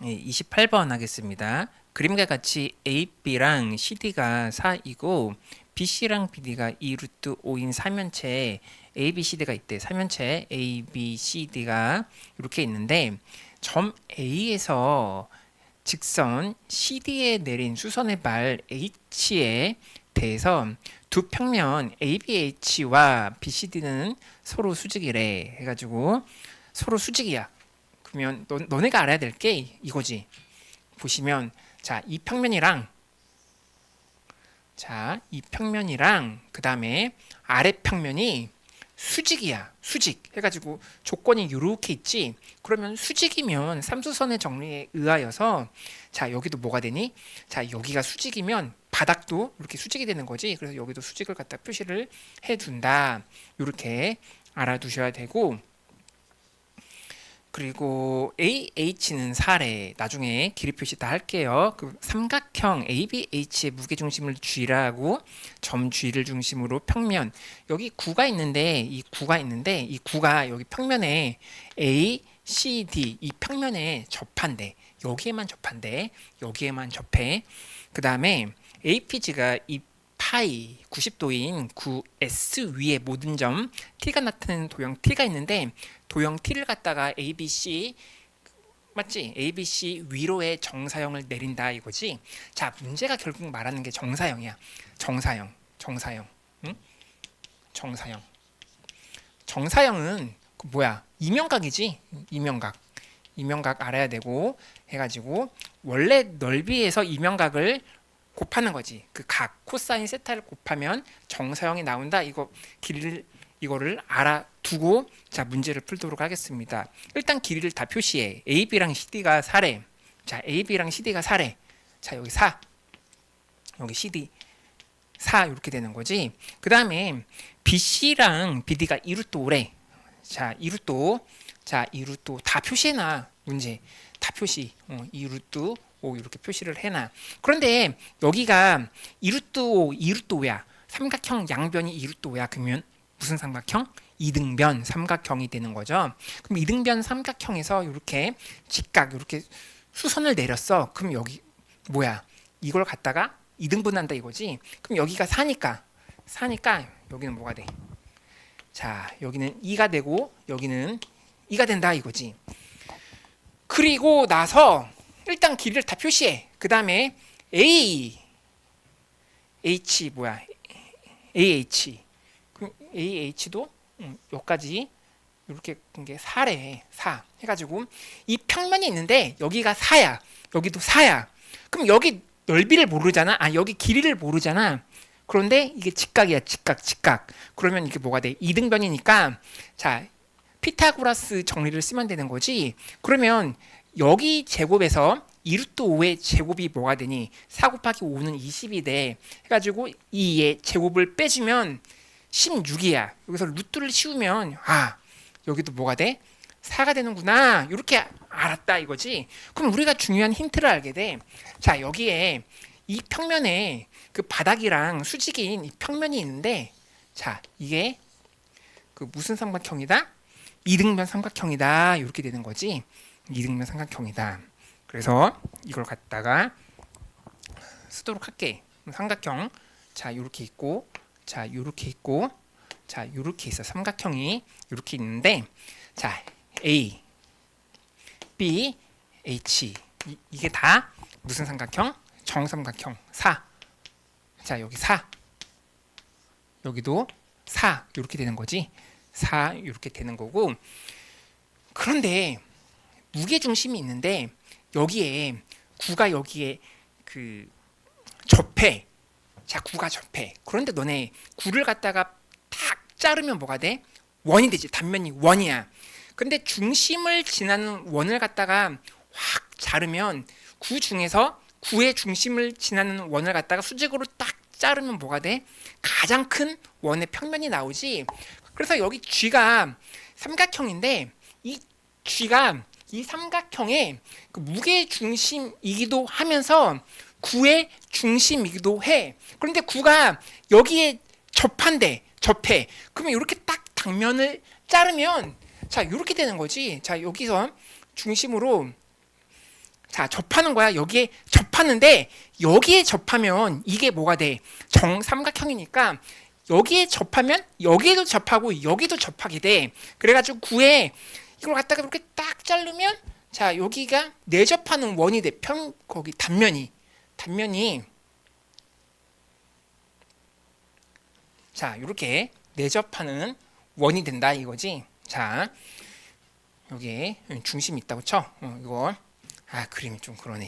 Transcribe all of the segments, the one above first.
28번 하겠습니다. 그림과 같이 AB랑 CD가 4이고 BC랑 BD가 2루트 5인 삼면체 ABCD가 있대. 삼면체 ABCD가 이렇게 있는데 점 A에서 직선 CD에 내린 수선의 발 H에 대해서 두 평면 ABH와 BCD는 서로 수직이래 해가지고 서로 수직이야. 그러면 너네가 알아야 될 게 이거지. 보시면 이 평면이랑 그 다음에 아래 평면이 수직이야. 수직 해가지고 조건이 이렇게 있지. 그러면 수직이면 삼수선의 정리에 의하여서 여기도 뭐가 되니? 여기가 수직이면 바닥도 이렇게 수직이 되는 거지. 그래서 여기도 수직을 갖다 표시를 해둔다. 이렇게 알아두셔야 되고, 그리고 AH는 4래. 나중에 길이 표시 다 할게요. 그 삼각형 ABH의 무게중심을 G라고 점 G를 중심으로 평면 여기 구가 있는데 이 구가 여기 평면에 A, C, D 이 평면에 접한대. 여기에만 접해. 그 다음에 APG가 이 파이 90도인 9S 위에 모든 점 T가 나타내는 도형 T가 있는데 도형 T를 갖다가 ABC 맞지? ABC 위로의 정사형을 내린다 이거지. 문제가 결국 말하는 게 정사형이야. 정사형. 응? 정사형은 뭐야? 이면각이지. 이면각 알아야 되고 해가지고 원래 넓이에서 이면각을 곱하는 거지. 그 각 코사인 세타를 곱하면 정사형이 나온다. 이거를 알아두고 문제를 풀도록 하겠습니다. 일단 길이를 다 표시해. AB랑 CD가 4래. AB랑 CD가 4래. 여기 4. 여기 CD 4 이렇게 되는 거지. 그 다음에 BC랑 BD가 2루트 5래. 2루트 다 표시해놔. 문제 다 표시. 2루트 5 이렇게 표시를 해놔. 그런데 여기가 2루트 5, 2루트 5야. 삼각형 양변이 2루트 5야. 그러면 무슨 삼각형? 이등변 삼각형이 되는 거죠. 그럼 이등변 삼각형에서 이렇게 직각 이렇게 수선을 내렸어. 그럼 여기 뭐야? 이걸 갖다가 이등분한다 이거지. 그럼 여기가 4니까 여기는 뭐가 돼? 여기는 2가 되고 여기는 2가 된다 이거지. 그리고 나서 일단 길이를 다 표시해. 그 다음에 H 뭐야? AH. 그럼 AH도 여기까지 이렇게 게 4래. 4 해가지고 이 평면이 있는데 여기가 4야. 여기도 4야. 그럼 여기 넓이를 모르잖아. 여기 길이를 모르잖아. 그런데 이게 직각이야. 직각. 그러면 이게 뭐가 돼? 이등변이니까 피타고라스 정리를 쓰면 되는 거지. 그러면 여기 제곱에서 2루트 5의 제곱이 뭐가 되니? 4 곱하기 5는 20이 돼. 해가지고 2의 제곱을 빼주면 16이야. 여기서 루트를 씌우면 여기도 뭐가 돼? 4가 되는구나. 이렇게 알았다 이거지. 그럼 우리가 중요한 힌트를 알게 돼. 여기에 이 평면에 그 바닥이랑 수직인 이 평면이 있는데 이게 그 무슨 삼각형이다? 이등변 삼각형이다. 이렇게 되는 거지. 이등변 삼각형이다. 그래서 이걸 갖다가 쓰도록 할게. 삼각형 이렇게 있고 이렇게 있고 이렇게 있어. 삼각형이 이렇게 있는데 A, B, H 이게 다 무슨 삼각형? 정삼각형 4. 여기 4. 여기도 4 이렇게 되는 거지. 4 이렇게 되는 거고. 그런데 무게 중심이 있는데 여기에 구가 여기에 그 접해. 구가 접해. 그런데 너네 구를 갖다가 탁 자르면 뭐가 돼? 원이 되지. 단면이 원이야. 근데 중심을 지나는 원을 갖다가 확 자르면 구 중에서 구의 중심을 지나는 원을 갖다가 수직으로 딱 자르면 뭐가 돼? 가장 큰 원의 평면이 나오지. 그래서 여기 G가 삼각형인데 이 G가 이 삼각형의 그 무게 중심이기도 하면서 구의 중심이기도 해. 그런데 구가 여기에 접해. 그러면 이렇게 딱 당면을 자르면 이렇게 되는 거지. 여기서 중심으로 자, 접하는 거야. 여기에 접하는데 여기에 접하면 이게 뭐가 돼? 정삼각형이니까 여기에 접하면 여기에도 접하고 여기도 접하게 돼. 그래가지고 9에 이걸 갖다가 이렇게 딱 자르면 자, 여기가 내접하는 원이 돼. 거기 단면이 자, 이렇게 내접하는 원이 된다 이거지. 자, 여기에 중심이 있다고 쳐. 이거 그림이 좀 그러네.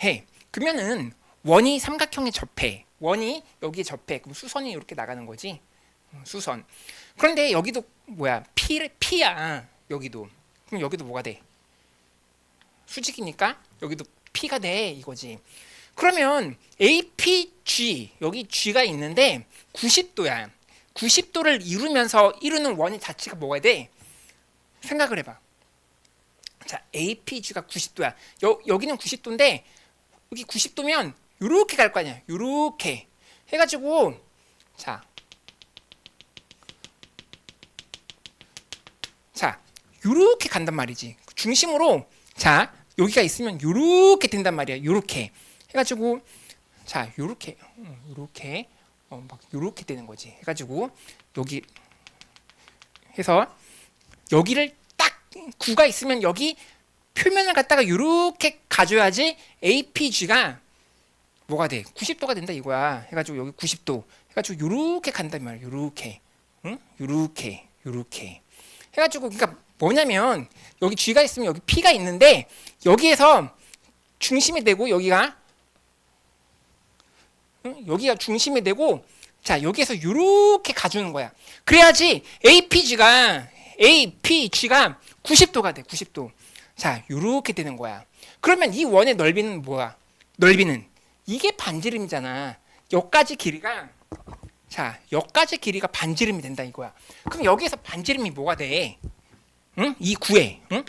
해. 그러면은 원이 삼각형에 접해. 원이 여기에 접해. 그럼 수선이 이렇게 나가는 거지. 수선. 그런데 여기도 뭐야? P야. 여기도. 그럼 여기도 뭐가 돼? 수직이니까 여기도 P가 돼 이거지. 그러면 APG 여기 G가 있는데 90도야. 90도를 이루는 원의 자체가 뭐가 돼? 생각을 해봐. 자, APG가 90도야. 여기는 90도인데 여기 90도면 이렇게 갈 거 아니야. 이렇게 해가지고 자, 이렇게 간단 말이지. 중심으로 자, 여기가 있으면 이렇게 된단 말이야. 이렇게 해가지고 자, 이렇게 막 이렇게 되는 거지. 해가지고 여기 해서 여기를 딱 9가 있으면 여기 표면을 갖다가 이렇게 가져야지 APG가 뭐가 돼? 90도가 된다 이거야. 해가지고 여기 90도 해가지고 이렇게 간단 말이야. 이렇게, 응? 이렇게 해가지고 그러니까 뭐냐면 여기 G가 있으면 여기 P가 있는데 여기에서 중심이 되고 여기가 중심이 되고 자, 여기에서 이렇게 가주는 거야. 그래야지 APG가 90도가 돼. 90도. 자, 이렇게 되는 거야. 그러면 이 원의 넓이는 뭐야? 넓이는 이게 반지름이잖아. 여기까지 길이가 반지름이 된다 이거야. 그럼 여기에서 반지름이 뭐가 돼? 응? 이 9에, 응?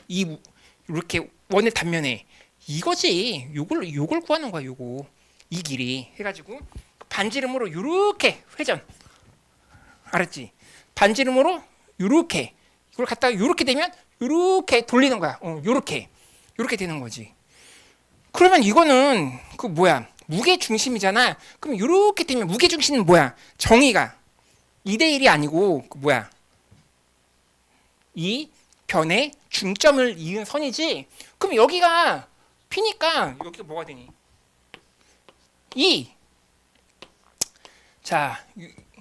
이렇게 원의 단면에 이거지. 요걸 구하는 거야. 이 길이 해가지고 반지름으로 이렇게 회전. 알았지? 반지름으로 이렇게 이걸 갖다가 이렇게 되면 이렇게 돌리는 거야. 이렇게 되는 거지. 그러면 이거는 그 뭐야? 무게 중심이잖아. 그럼 이렇게 되면 무게 중심은 뭐야? 정의가 2대1이 아니고 그 뭐야? 이 변의 중점을 이은 선이지. 그럼 여기가 P니까 여기가 뭐가 되니? 2. 자,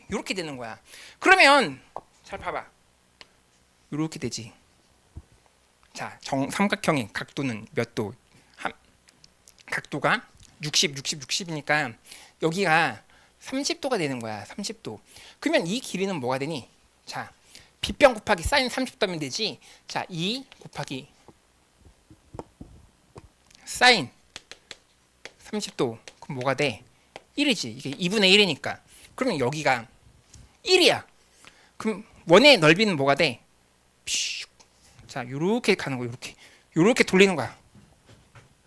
이렇게 되는 거야. 그러면 잘 봐봐. 이렇게 되지. 자, 정삼각형의 각도는 몇 도? 각도가 60이니까 여기가 30도가 되는 거야. 30도. 그러면 이 길이는 뭐가 되니? 자, B변 곱하기 사인 30도면 되지. 자, 2 곱하기 사인 30도. 그럼 뭐가 돼? 1이지. 이게 2분의 1이니까. 그러면 여기가 1이야. 그럼 원의 넓이는 뭐가 돼? 자, 요렇게 가는 거. 요렇게 돌리는 거야.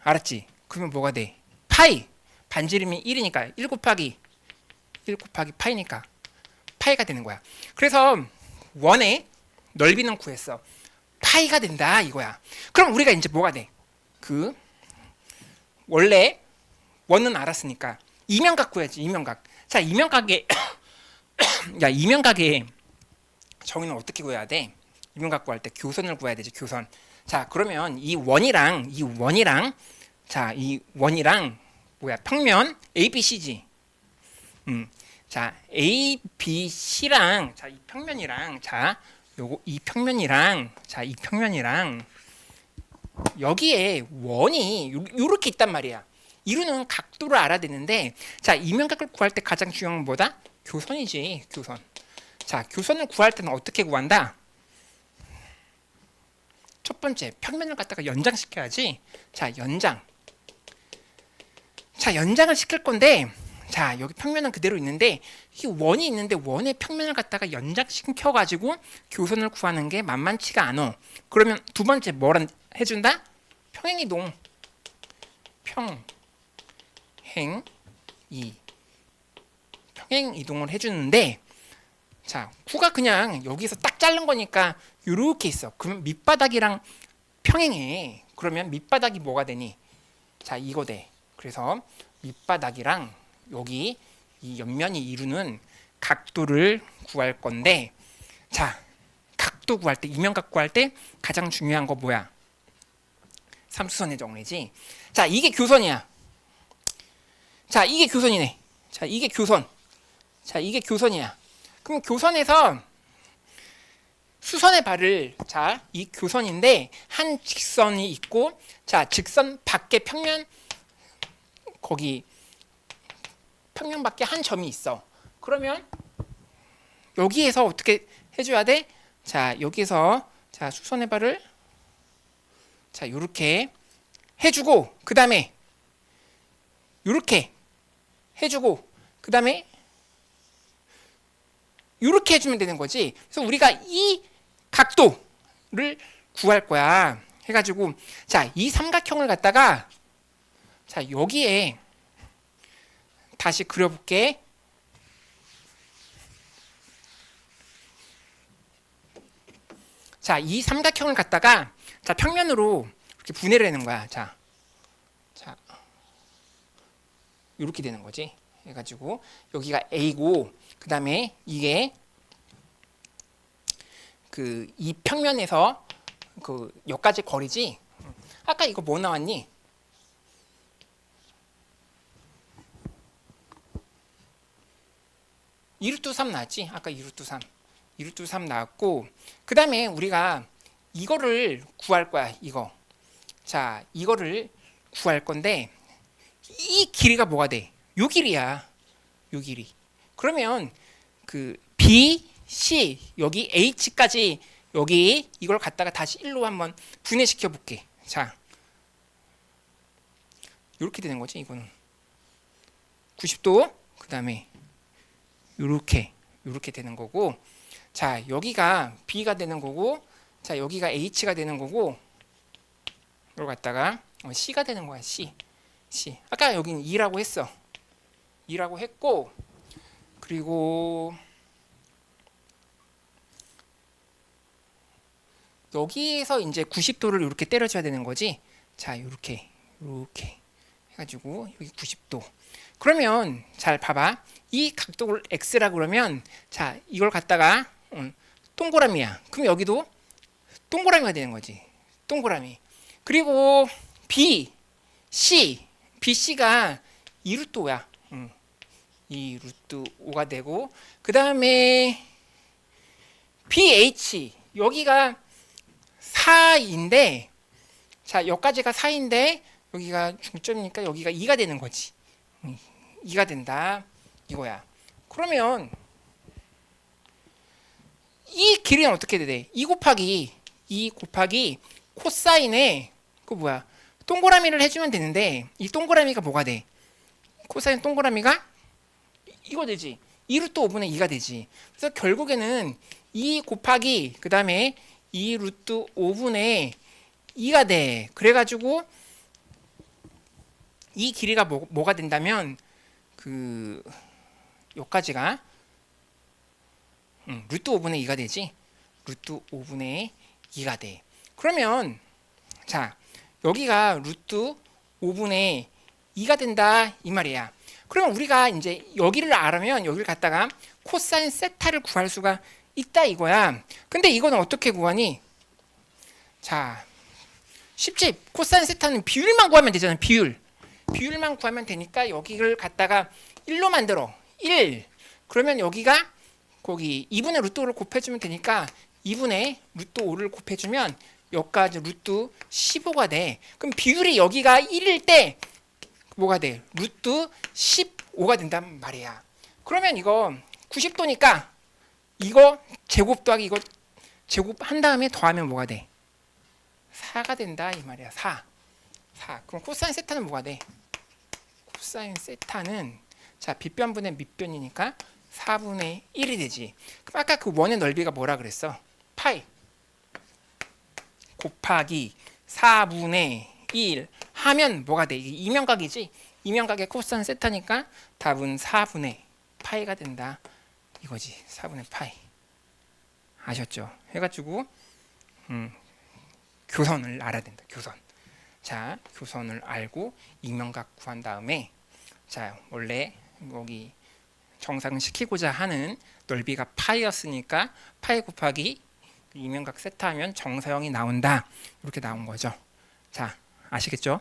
알았지? 그러면 뭐가 돼? 파이. 반지름이 1이니까 1 곱하기 파이니까 파이가 되는 거야. 그래서 원의 넓이는 구했어. 파이가 된다 이거야. 그럼 우리가 이제 뭐가 돼? 그 원래 원은 알았으니까 이면각 구해야지. 이면각. 자, 이면각의 이면각의 정의는 어떻게 구해야 돼? 이면각 구할 때 교선을 구해야 되지. 교선. 자, 그러면 이 원이랑 뭐야? 평면 ABC지. 자, ABC랑 자, 이 평면이랑 자, 이 평면이랑 여기에 원이 이렇게 있단 말이야. 이루는 각도를 알아야 되는데 자, 이면각을 구할 때 가장 중요한 건 뭐다? 교선이지. 교선. 자, 교선을 구할 때는 어떻게 구한다? 첫 번째, 평면을 갖다가 연장시켜야지. 자, 연장을 시킬 건데 자, 여기 평면은 그대로 있는데 이 원이 있는데 원의 평면을 갖다가 연장시켜 가지고 교선을 구하는 게 만만치가 않아. 그러면 두 번째 뭐라 해준다? 평행이동. 평행이동을 해주는데 자, 9가 그냥 여기서 딱 자른 거니까 이렇게 있어. 그러면 밑바닥이랑 평행해. 그러면 밑바닥이 뭐가 되니? 자, 이거 돼. 그래서 밑바닥이랑 여기 이 옆면이 이루는 각도를 구할 건데, 자, 각도 구할 때, 이면각 구할 때 가장 중요한 거 뭐야? 삼수선의 정리지. 자, 이게 교선이야. 자, 이게 교선이네. 자, 이게 교선. 자, 이게 교선이야. 그럼 교선에서 수선의 발을, 자, 이 교선인데 한 직선이 있고, 자, 직선 밖에 평면, 거기 평면 밖에 한 점이 있어. 그러면 여기에서 어떻게 해줘야 돼? 자, 여기서 자, 수선의 발을 자, 요렇게 해주고, 그 다음에 요렇게 해주고, 그 다음에 요렇게 해주면 되는 거지. 그래서 우리가 이 각도를 구할 거야. 해가지고, 자, 이 삼각형을 갖다가, 자, 여기에 다시 그려볼게. 자, 이 삼각형을 갖다가, 자, 평면으로 이렇게 분해를 하는 거야. 자, 이렇게 되는 거지. 해가지고 여기가 A고, 그 다음에 이게 그 이 평면에서 그 여기까지 거리지. 아까 이거 뭐 나왔니? 이루트 3 나왔지? 아까 이루트 3. 이루트 3 나왔고, 그 다음에 우리가 이거를 구할 거야. 이거. 자, 이거를 구할 건데 이 길이가 뭐가 돼? 요 길이야. 요 길이. 그러면 그 B, C, 여기 H까지 여기 이걸 갖다가 다시 1로 한번 분해시켜 볼게. 자, 이렇게 되는 거지. 이거는 90도, 그 다음에 이렇게 되는 거고, 자, 여기가 B가 되는 거고, 자, 여기가 H가 되는 거고, 이걸 갖다가 C가 되는 거야. C. 아까 여기는 2라고 했어. 2라고 했고, 그리고 여기에서 이제 90도를 이렇게 때려줘야 되는 거지. 자, 이렇게 해가지고 여기 90도. 그러면 잘 봐봐. 이 각도를 x라 그러면, 자, 이걸 갖다가 동그라미야. 그럼 여기도 동그라미가 되는 거지. 동그라미. 그리고 BC가 2루트 5야. 2루트 5가 되고, 그 다음에 BH, 여기가 4인데, 자, 여기까지가 4인데 여기가 중점이니까 여기가 2가 되는 거지. 2가 된다 이거야. 그러면 이 길이는 어떻게 돼? 2 곱하기 코사인에 그 뭐야, 동그라미를 해주면 되는데, 이 동그라미가 뭐가 돼? 코사인 동그라미가 이거 되지. 2루트 5분의 2가 되지. 그래서 결국에는 2 곱하기 그 다음에 2루트 5분의 2가 돼. 그래가지고 이 길이가 뭐가 된다면, 그 여기까지가 루트 5분의 2가 되지. 루트 5분의 2가 돼. 그러면 자, 여기가 루트 5분의 2가 된다 이 말이야. 그러면 우리가 이제 여기를 알면 여기를 갖다가 코사인 세타를 구할 수가 있다 이거야. 근데 이거는 어떻게 구하니? 자, 쉽지. 코사인 세타는 비율만 구하면 되잖아. 비율만 구하면 되니까 여기를 갖다가 1로 만들어. 1. 그러면 여기가 거기 2분의 루트 5를 곱해주면 되니까 2분의 루트 5를 곱해주면 여기까지 루트 15가 돼. 그럼 비율이 여기가 1일 때 뭐가 돼? 루트 15가 된단 말이야. 그러면 이거 90도니까 이거 제곱 더하기 이거 제곱한 다음에 더하면 뭐가 돼? 4가 된다 이 말이야. 4. 그럼 코사인 세타는 뭐가 돼? 코사인 세타는, 자, 빗변분의 밑변이니까 4분의 1이 되지. 그럼 아까 그 원의 넓이가 뭐라 그랬어? 파이 곱하기 4분의 1 하면 뭐가 돼? 이게 이면각이지. 이면각의 코사인 세타니까 답은 4분의 파이가 된다 이거지. 4분의 파이. 아셨죠? 해가지고 교선을 알아야 된다. 교선. 자, 교선을 알고 이명각 구한 다음에 자, 원래 여기 정상시키고자 하는 넓이가 파이였으니까 파이 곱하기 이명각 세타하면 정사형이 나온다. 이렇게 나온 거죠. 자, 아시겠죠?